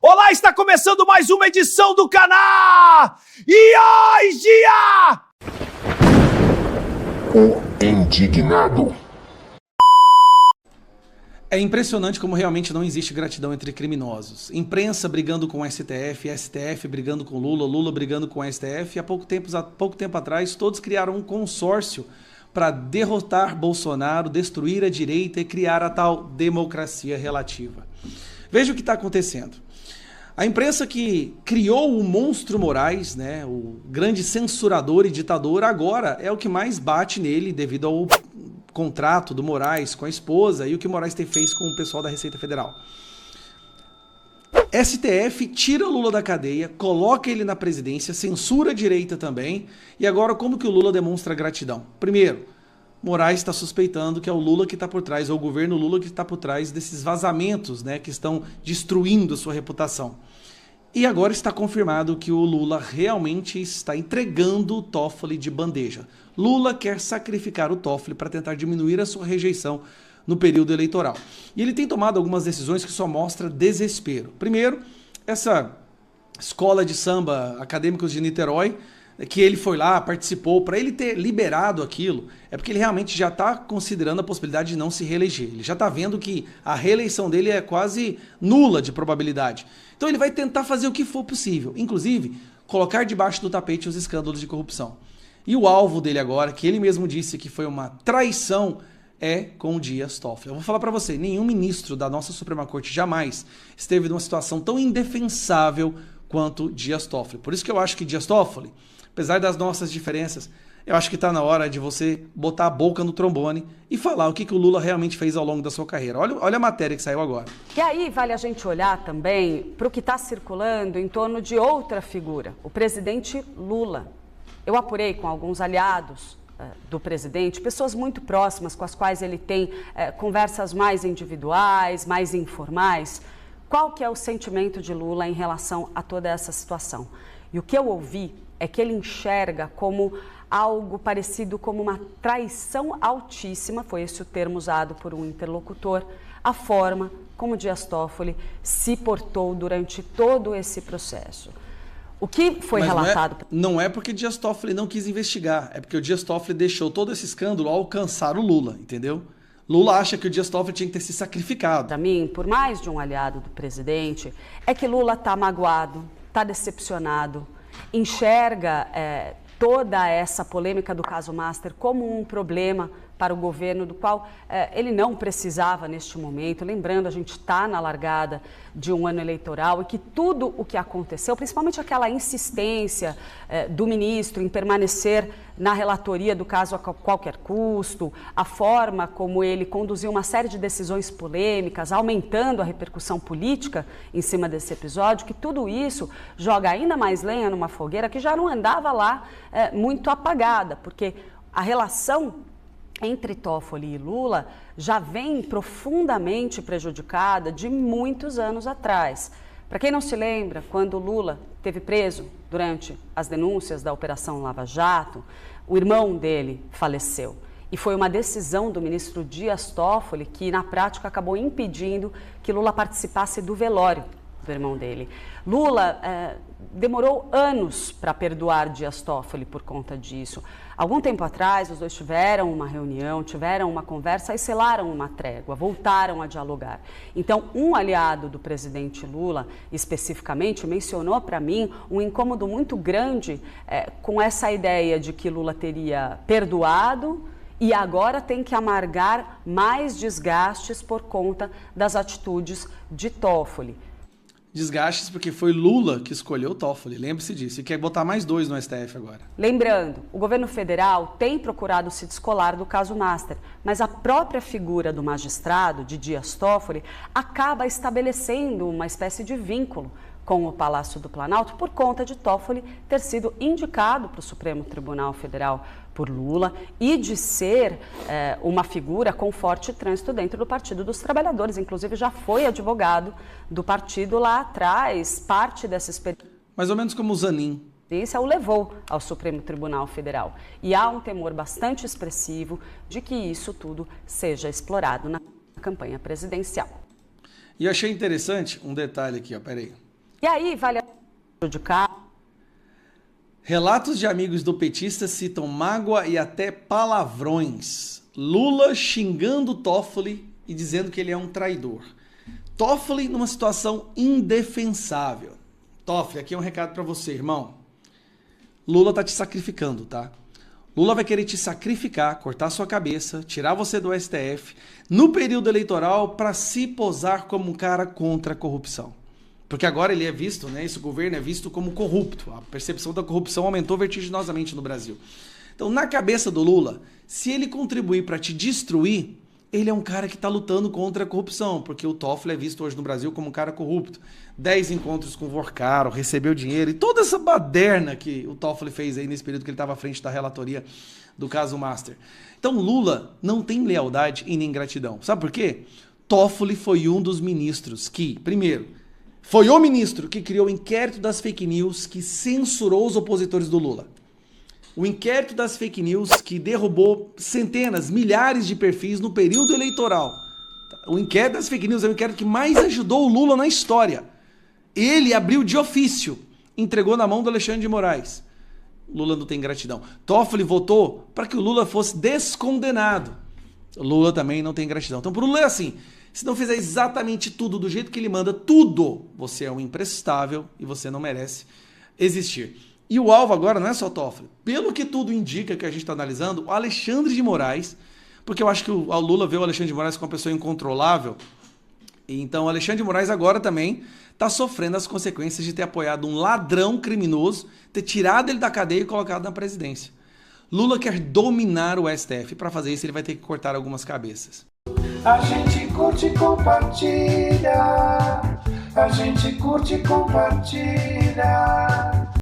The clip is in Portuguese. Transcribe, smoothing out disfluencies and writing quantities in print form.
Olá, está começando mais uma edição do canal! E hoje o indignado. É impressionante como realmente não existe gratidão entre criminosos. Imprensa brigando com o STF, STF brigando com Lula, Lula brigando com o STF. E há pouco tempo atrás, todos criaram um consórcio para derrotar Bolsonaro, destruir a direita e criar a tal democracia relativa. Veja o que está acontecendo. A imprensa que criou o monstro Moraes, né, o grande censurador e ditador, agora é o que mais bate nele devido ao contrato do Moraes com a esposa e o que o Moraes fez com o pessoal da Receita Federal. STF tira o Lula da cadeia, coloca ele na presidência, censura a direita também, e agora como que o Lula demonstra gratidão? Primeiro, Moraes está suspeitando que é o Lula que está por trás, ou o governo Lula que está por trás desses vazamentos, né, que estão destruindo a sua reputação. E agora está confirmado que o Lula realmente está entregando o Toffoli de bandeja. Lula quer sacrificar o Toffoli para tentar diminuir a sua rejeição no período eleitoral. E ele tem tomado algumas decisões que só mostram desespero. Primeiro, essa escola de samba Acadêmicos de Niterói, que ele foi lá, participou, para ele ter liberado aquilo, é porque ele realmente já está considerando a possibilidade de não se reeleger. Ele já está vendo que a reeleição dele é quase nula de probabilidade. Então ele vai tentar fazer o que for possível, inclusive colocar debaixo do tapete os escândalos de corrupção. E o alvo dele agora, que ele mesmo disse que foi uma traição, é com o Dias Toffoli. Eu vou falar para você, nenhum ministro da nossa Suprema Corte jamais esteve numa situação tão indefensável quanto Dias Toffoli. Por isso que eu acho que Dias Toffoli, apesar das nossas diferenças, eu acho que está na hora de você botar a boca no trombone e falar o que o Lula realmente fez ao longo da sua carreira. Olha a matéria que saiu agora. E aí vale a gente olhar também para o que está circulando em torno de outra figura, o presidente Lula. Eu apurei com alguns aliados do presidente, pessoas muito próximas com as quais ele tem conversas mais individuais, mais informais. Qual que é o sentimento de Lula em relação a toda essa situação? E o que eu ouvi é que ele enxerga como algo parecido como uma traição altíssima, foi esse o termo usado por um interlocutor, a forma como Dias Toffoli se portou durante todo esse processo. O que foi relatado... Não é porque Dias Toffoli não quis investigar, é porque o Dias Toffoli deixou todo esse escândalo ao alcançar o Lula, entendeu? Lula acha que o Dias Toffoli tinha que ter se sacrificado. Para mim, por mais de um aliado do presidente, é que Lula está magoado, está decepcionado, enxerga toda essa polêmica do caso Master como um problema para o governo, do qual ele não precisava neste momento. Lembrando, a gente está na largada de um ano eleitoral e que tudo o que aconteceu, principalmente aquela insistência do ministro em permanecer na relatoria do caso a qualquer custo, a forma como ele conduziu uma série de decisões polêmicas, aumentando a repercussão política em cima desse episódio, que tudo isso joga ainda mais lenha numa fogueira que já não andava lá muito apagada, porque a relação entre Toffoli e Lula já vem profundamente prejudicada de muitos anos atrás. Para quem não se lembra, quando Lula esteve preso durante as denúncias da Operação Lava Jato, o irmão dele faleceu. E foi uma decisão do ministro Dias Toffoli que, na prática, acabou impedindo que Lula participasse do velório do irmão dele. Lula demorou anos para perdoar Dias Toffoli por conta disso. Algum tempo atrás, os dois tiveram uma reunião, tiveram uma conversa e selaram uma trégua, voltaram a dialogar. Então, um aliado do presidente Lula, especificamente, mencionou para mim um incômodo muito grande com essa ideia de que Lula teria perdoado e agora tem que amargar mais desgastes por conta das atitudes de Toffoli. Desgastes porque foi Lula que escolheu o Toffoli, lembre-se disso, e quer botar mais 2 no STF agora. Lembrando, o governo federal tem procurado se descolar do caso Master, mas a própria figura do magistrado, de Dias Toffoli, acaba estabelecendo uma espécie de vínculo com o Palácio do Planalto por conta de Toffoli ter sido indicado para o Supremo Tribunal Federal por Lula e de ser uma figura com forte trânsito dentro do Partido dos Trabalhadores. Inclusive já foi advogado do partido lá atrás, parte dessa experiência. Mais ou menos como o Zanin. O levou ao Supremo Tribunal Federal. E há um temor bastante expressivo de que isso tudo seja explorado na campanha presidencial. E eu achei interessante um detalhe aqui, ó, peraí. E aí vale a prejudicar. Relatos de amigos do petista citam mágoa e até palavrões. Lula xingando Toffoli e dizendo que ele é um traidor. Toffoli numa situação indefensável. Toffoli, aqui é um recado pra você, irmão. Lula tá te sacrificando, tá? Lula vai querer te sacrificar, cortar sua cabeça, tirar você do STF no período eleitoral para se posar como um cara contra a corrupção. Porque agora ele é visto, né? Esse governo é visto como corrupto. A percepção da corrupção aumentou vertiginosamente no Brasil. Então, na cabeça do Lula, se ele contribuir para te destruir, ele é um cara que está lutando contra a corrupção, porque o Toffoli é visto hoje no Brasil como um cara corrupto. 10 encontros com o Vorcaro, recebeu dinheiro e toda essa baderna que o Toffoli fez aí nesse período que ele estava à frente da relatoria do caso Master. Então, Lula não tem lealdade e nem gratidão. Sabe por quê? Toffoli foi um dos ministros que, primeiro, foi o ministro que criou o inquérito das fake news que censurou os opositores do Lula. O inquérito das fake news que derrubou centenas, milhares de perfis no período eleitoral. O inquérito das fake news é o inquérito que mais ajudou o Lula na história. Ele abriu de ofício, entregou na mão do Alexandre de Moraes. Lula não tem gratidão. Toffoli votou para que o Lula fosse descondenado. Lula também não tem gratidão. Então, pro Lula é assim, se não fizer exatamente tudo do jeito que ele manda, tudo, você é um imprestável e você não merece existir. E o alvo agora não é só Toffoli. Pelo que tudo indica que a gente está analisando, o Alexandre de Moraes, porque eu acho que o Lula vê o Alexandre de Moraes como uma pessoa incontrolável, então o Alexandre de Moraes agora também está sofrendo as consequências de ter apoiado um ladrão criminoso, ter tirado ele da cadeia e colocado na presidência. Lula quer dominar o STF. Para fazer isso, ele vai ter que cortar algumas cabeças. A gente curte e compartilha. A gente curte e compartilha.